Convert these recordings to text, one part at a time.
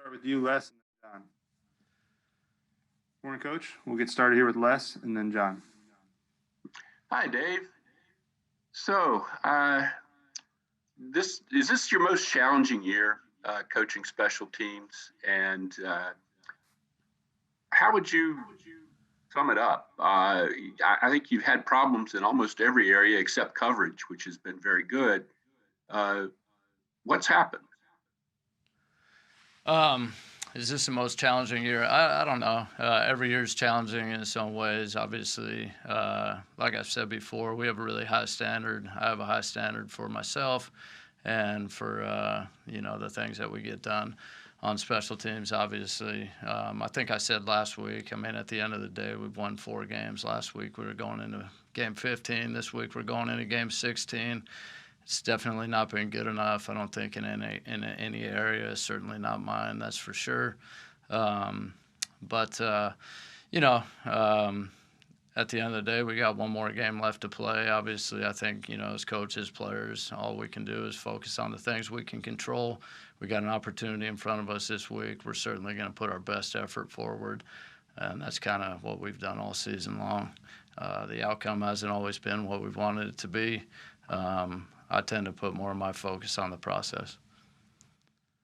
Start with you, Les, and then John. Morning, Coach. We'll get started here with Les and then John. Hi, Dave. So, is this your most challenging year coaching special teams? And how would you sum it up? I think you've had problems in almost every area except coverage, which has been very good. What's happened? Is this the most challenging year? I don't know. Every year is challenging in its own ways. Obviously, like I've said before, we have a really high standard. I have a high standard for myself and for, the things that we get done on special teams, obviously. I think I said last week, at the end of the day, we've won 4 games. Last week we were going into game 15. This week we're going into game 16. It's definitely not been good enough, I don't think, in any area. Certainly not mine, that's for sure. At the end of the day, we got one more game left to play. Obviously, I think, as coaches, players, all we can do is focus on the things we can control. We got an opportunity in front of us this week. We're certainly going to put our best effort forward, and that's kind of what we've done all season long. The outcome hasn't always been what we've wanted it to be. I tend to put more of my focus on the process.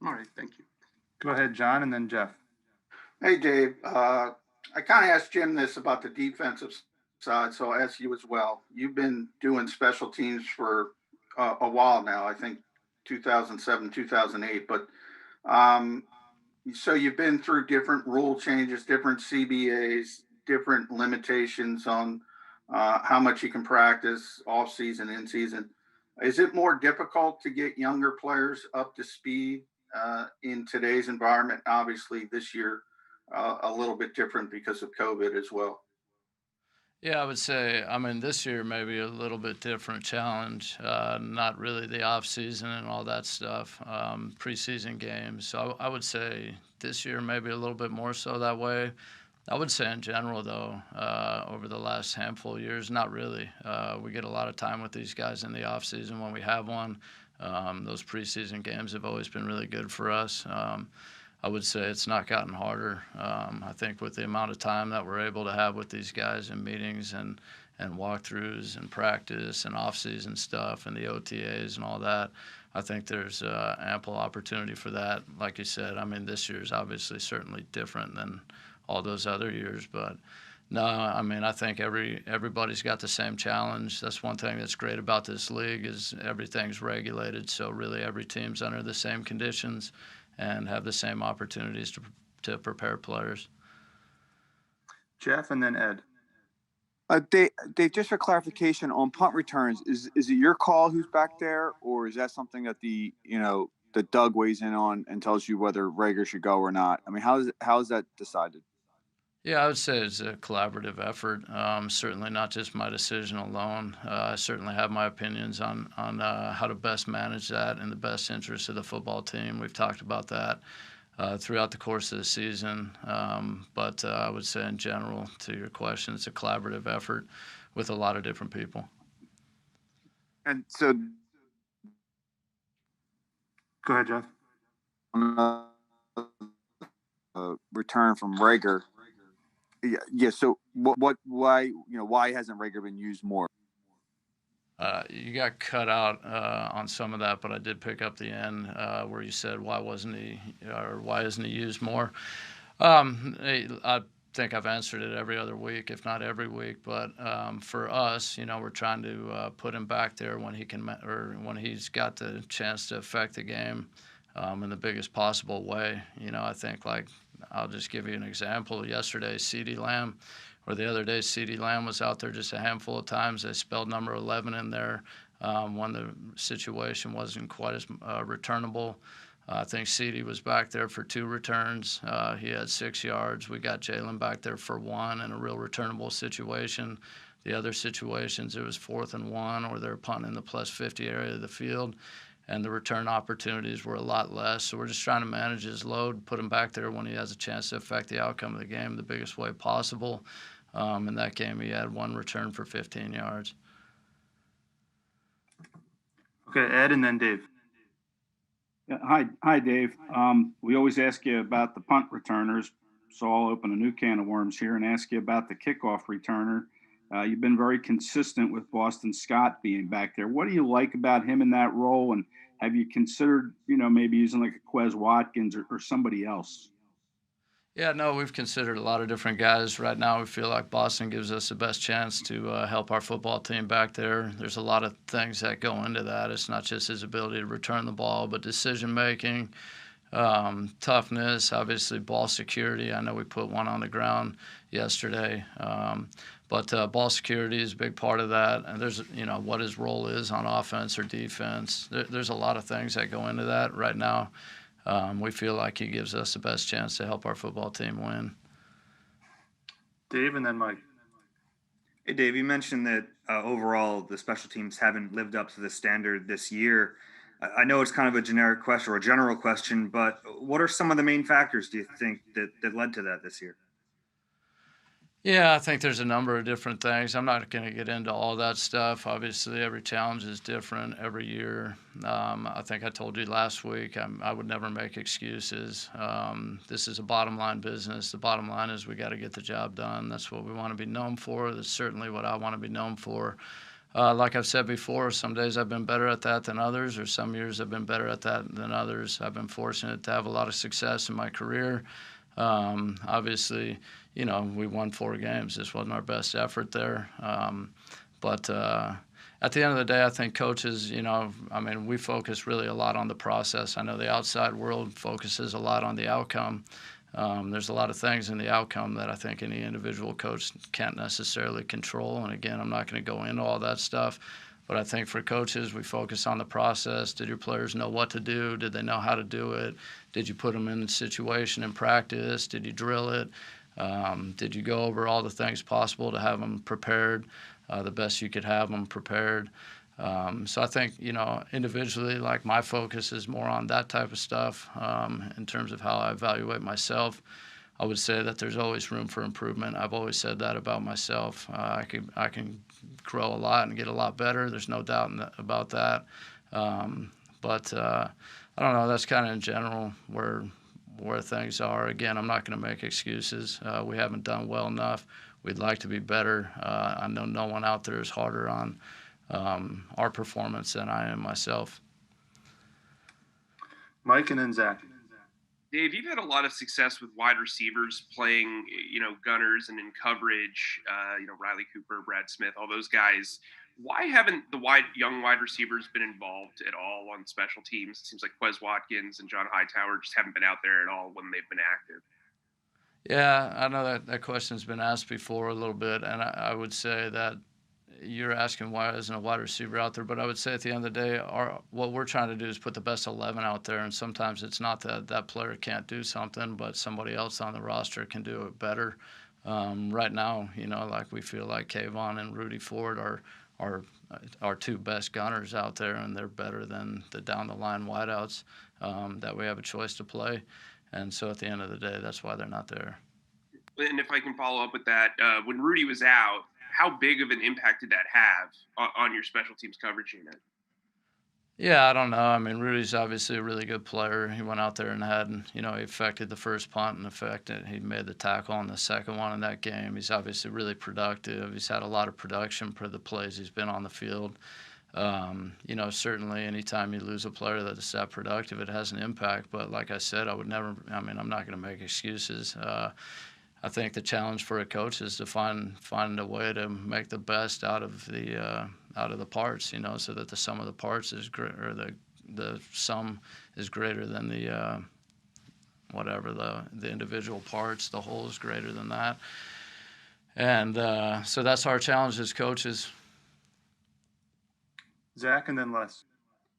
All right, thank you. Go ahead, John, and then Jeff. Hey, Dave. I kind of asked Jim this about the defensive side, so I'll ask you as well. You've been doing special teams for a while now, I think 2007, 2008. But so you've been through different rule changes, different CBAs, different limitations on how much you can practice off season, in season. Is it more difficult to get younger players up to speed in today's environment? Obviously, this year a little bit different because of COVID as well. Yeah, I would say, this year maybe a little bit different challenge. Not really the off season and all that stuff, preseason games. So I would say this year maybe a little bit more so that way. I would say in general, though, over the last handful of years, not really. We get a lot of time with these guys in the off season when we have one. Those preseason games have always been really good for us. I would say it's not gotten harder. I think with the amount of time that we're able to have with these guys in meetings and walkthroughs and practice and off-season stuff and the OTAs and all that, I think there's ample opportunity for that. Like you said, this year is obviously certainly different than all those other years, but no, I think everybody's got the same challenge. That's one thing that's great about this league is everything's regulated, so really every team's under the same conditions and have the same opportunities to prepare players. Jeff and then Ed. Dave, just for clarification on punt returns, is it your call who's back there, or is that something that that Doug weighs in on and tells you whether Rager should go or not? How is that decided? Yeah, I would say it's a collaborative effort. Certainly not just my decision alone. I certainly have my opinions on how to best manage that in the best interest of the football team. We've talked about that throughout the course of the season. But I would say in general, to your question, it's a collaborative effort with a lot of different people. And so, go ahead, Jeff. Return from Rager. Yeah. So why hasn't Rager been used more? You got cut out on some of that, but I did pick up the end where you said why isn't he used more? I think I've answered it every other week, if not every week. But for us, we're trying to put him back there when he can, or when he's got the chance to affect the game in the biggest possible way. I think I'll just give you an example. Yesterday, CeeDee Lamb, or the other day, CeeDee Lamb was out there just a handful of times. They spelled number 11 in there when the situation wasn't quite as returnable. I think CeeDee was back there for 2 returns. He had 6 yards. We got Jalen back there for 1 in a real returnable situation. The other situations, it was 4th and 1, or they're punting in the plus 50 area of the field, and the return opportunities were a lot less. So we're just trying to manage his load, put him back there when he has a chance to affect the outcome of the game the biggest way possible. In that game, he had 1 return for 15 yards. Okay, Ed and then Dave. Yeah, hi, Dave. We always ask you about the punt returners, so I'll open a new can of worms here and ask you about the kickoff returner. You've been very consistent with Boston Scott being back there. What do you like about him in that role? And have you considered, maybe using like a Quez Watkins or somebody else? Yeah, no, we've considered a lot of different guys. Right now, we feel like Boston gives us the best chance to help our football team back there. There's a lot of things that go into that. It's not just his ability to return the ball, but decision making, toughness, obviously ball security. I know we put one on the ground yesterday, but ball security is a big part of that. And there's, what his role is on offense or defense. There's a lot of things that go into that right now. We feel like he gives us the best chance to help our football team win. Dave and then Mike. Hey, Dave, you mentioned that overall the special teams haven't lived up to the standard this year. I know it's kind of a generic question or a general question, but what are some of the main factors do you think that led to that this year? Yeah, I think there's a number of different things. I'm not going to get into all that stuff. Obviously, every challenge is different every year. I think I told you last week I would never make excuses. This is a bottom line business. The bottom line is we got to get the job done. That's what we want to be known for. That's certainly what I want to be known for. Like I've said before, some days I've been better at that than others, or some years I've been better at that than others. I've been fortunate to have a lot of success in my career. Obviously, we won 4 games. This wasn't our best effort there. But at the end of the day, I think coaches, we focus really a lot on the process. I know the outside world focuses a lot on the outcome. There's a lot of things in the outcome that I think any individual coach can't necessarily control. And again, I'm not going to go into all that stuff. But I think for coaches, we focus on the process. Did your players know what to do? Did they know how to do it? Did you put them in a situation in practice? Did you drill it? Did you go over all the things possible to have them prepared, the best you could have them prepared? So I think, individually, like my focus is more on that type of stuff in terms of how I evaluate myself. I would say that there's always room for improvement. I've always said that about myself. I can grow a lot and get a lot better. There's no doubt about that. But I don't know. That's kind of in general where things are. Again, I'm not going to make excuses. We haven't done well enough. We'd like to be better. I know no one out there is harder on our performance than I am myself. Mike and then Zach. Dave, you've had a lot of success with wide receivers playing, gunners and in coverage, Riley Cooper, Brad Smith, all those guys. Why haven't the young wide receivers been involved at all on special teams? It seems like Quez Watkins and John Hightower just haven't been out there at all when they've been active. Yeah, I know that question's been asked before a little bit, and I would say that you're asking why isn't a wide receiver out there, but I would say at the end of the day, what we're trying to do is put the best 11 out there, and sometimes it's not that player can't do something, but somebody else on the roster can do it better. Right now, like we feel like Kayvon and Rudy Ford are our 2 best gunners out there, and they're better than the down-the-line wideouts that we have a choice to play. And so at the end of the day, that's why they're not there. And if I can follow up with that, when Rudy was out, how big of an impact did that have on your special teams coverage unit? Yeah, I don't know. Rudy's obviously a really good player. He went out there and had, he affected the first punt and he made the tackle on the second one in that game. He's obviously really productive. He's had a lot of production for the plays he's been on the field. Certainly anytime you lose a player that's that productive, it has an impact. But like I said, I'm not going to make excuses. I think the challenge for a coach is to find a way to make the best out of the parts, so that the sum of the parts is or the sum is greater than the individual parts. The whole is greater than that, and so that's our challenge as coaches. Zach and then Les.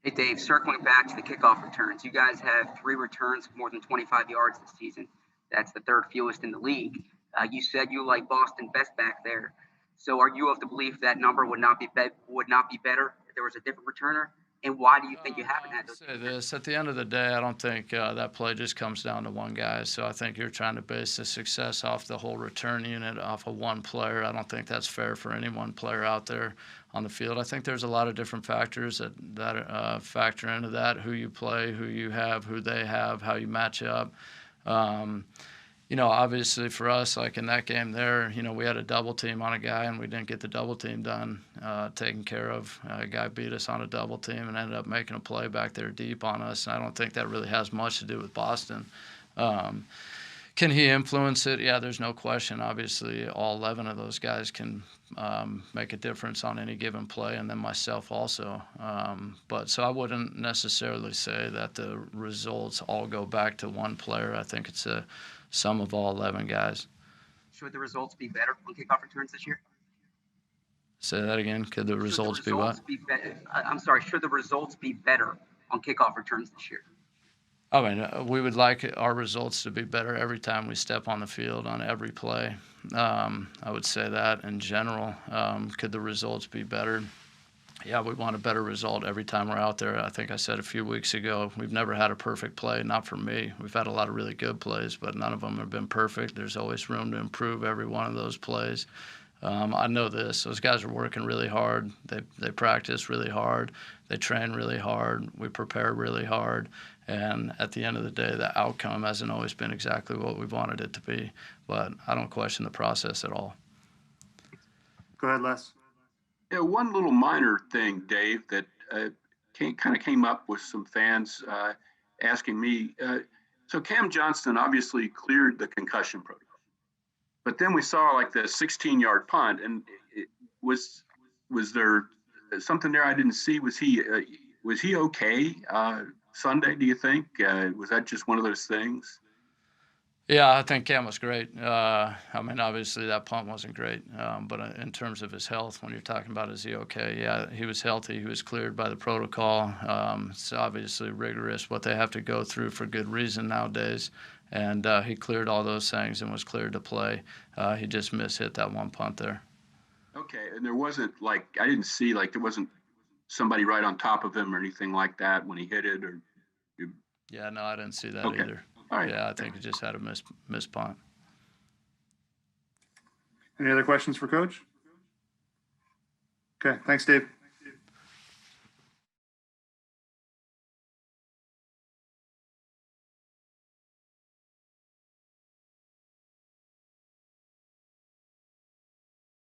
Hey, Dave, circling back to the kickoff returns, you guys have 3 returns of more than 25 yards this season. That's the 3rd fewest in the league. You said you like Boston best back there. So are you of the belief that number would not be better if there was a different returner? And why do you think you haven't had I'll those? say this: at the end of the day, I don't think that play just comes down to one guy. So I think you're trying to base the success off the whole return unit, off of one player. I don't think that's fair for any one player out there on the field. I think there's a lot of different factors that factor into that: who you play, who you have, who they have, how you match up. Um, obviously for us, like in that game there, we had a double team on a guy and we didn't get the double team done, taken care of. A guy beat us on a double team and ended up making a play back there deep on us. And I don't think that really has much to do with Boston. Can he influence it? Yeah, there's no question. Obviously, all 11 of those guys can make a difference on any given play, and then myself also. But so I wouldn't necessarily say that the results all go back to one player. I think it's a sum of all 11 guys. Should the results be better on kickoff returns this year? Say that again. Could the results be what? I'm sorry. Should the results be better on kickoff returns this year? I mean, we would like our results to be better every time we step on the field on every play. I would say that in general. Could the results be better? Yeah, we want a better result every time we're out there. I think I said a few weeks ago, we've never had a perfect play, not for me. We've had a lot of really good plays, but none of them have been perfect. There's always room to improve every one of those plays. I know this. Those guys are working really hard. They practice really hard. They train really hard. We prepare really hard. And at the end of the day, the outcome hasn't always been exactly what we wanted it to be. But I don't question the process at all. Go ahead, Les. Yeah, one little minor thing, Dave, that kind of came up with some fans asking me. So Cam Johnston obviously cleared the concussion protocol. But then we saw like the 16-yard punt, and was there something there I didn't see? Was he okay Sunday? Do you think was that just one of those things? Yeah, I think Cam was great. I mean, obviously that punt wasn't great, but in terms of his health, when you're talking about is he okay? Yeah, he was healthy. He was cleared by the protocol. It's obviously rigorous what they have to go through for good reason nowadays. And he cleared all those things and was cleared to play. He just hit that one punt there. Okay, and there wasn't I didn't see there wasn't somebody right on top of him or anything like that when he hit it, or. Yeah, no, I didn't see that Okay. either. All right. Yeah, I think he just had a miss punt. Any other questions for Coach? Okay, thanks, Dave.